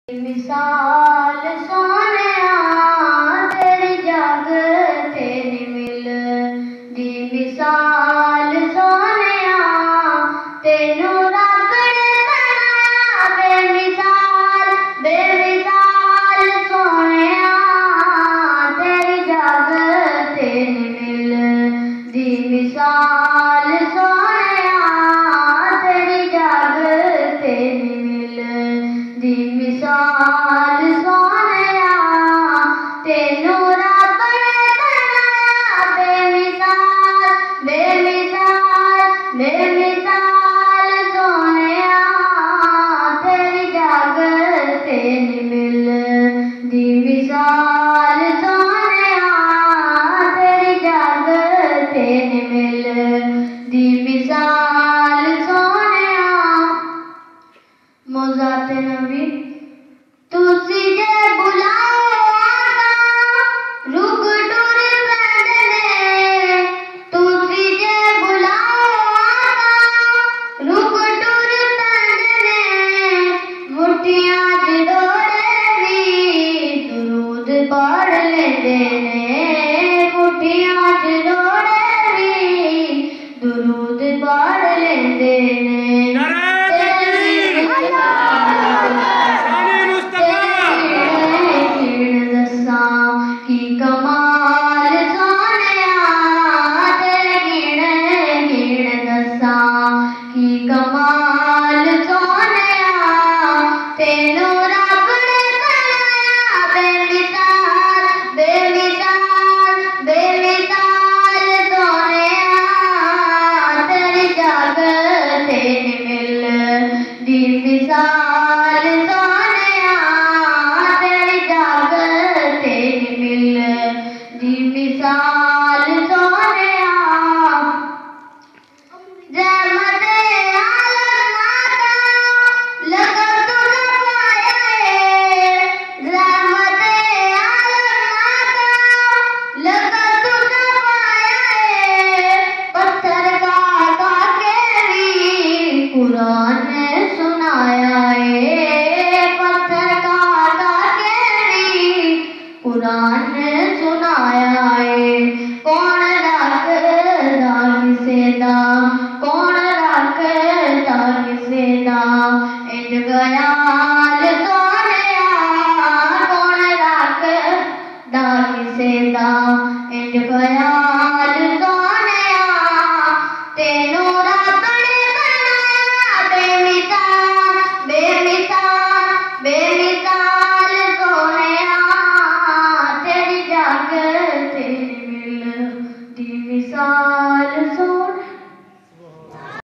मिसाल सोनिया तेरी जागते नी मिल दी मिसाल सोनिया तेनू रब ने बनाया बेमिसाल बेमिसाल सोनिया तेरी जागते नी मिल दी मिसाल सोनिया तेरी जागते नी मिल दी मिसाल सोनिया तेनू रब ने बनाया बेमिसाल बेमिसाल बेमिसाल सोनिया तेरी जागते नी मिल दी मिसाल सोनिया तेरी जागते नी मिल दी मिसाल सोनिया मोज़ाते नबी तुसी जे बुलाओ रुक टुर पैंदे तुसी जे बुलाओ रुक टुर पैंदे मुठियां च डोरे भी दुरूद पढ़ लेंदे ने मुठियां च डोरे भी दुरूद पढ़ लेंदे ने की कमाल सोनिया तेरे गिण गिण दसा की कमाल सोनिया तेनू रब ने बनाया बेमिसाल बेमिसाल बेमिसाल सोनिया तेरी जागते नी मिल दी मिसाल सोनिया तेरी जागते नी मिल दी मिसाल सोनिया रहमते आलम माता लगा तुझ पाए रहमते आलम माता लगा तुझ पाए पत्थर का के भी कुरान ने सुनाया है पत्थर का के भी कुरान ने सुनाया है कौन रखदा किसे दा कौन रखदा किसे दा इंज ख्याल सोनिया कौन रखदा किसे दा इंज ख्याल सोनिया तेनू रब ने बनाया बेमिसाल बेमिसाल बेमिसाल सोनिया तेरी जागते नी मिल दी मिसाल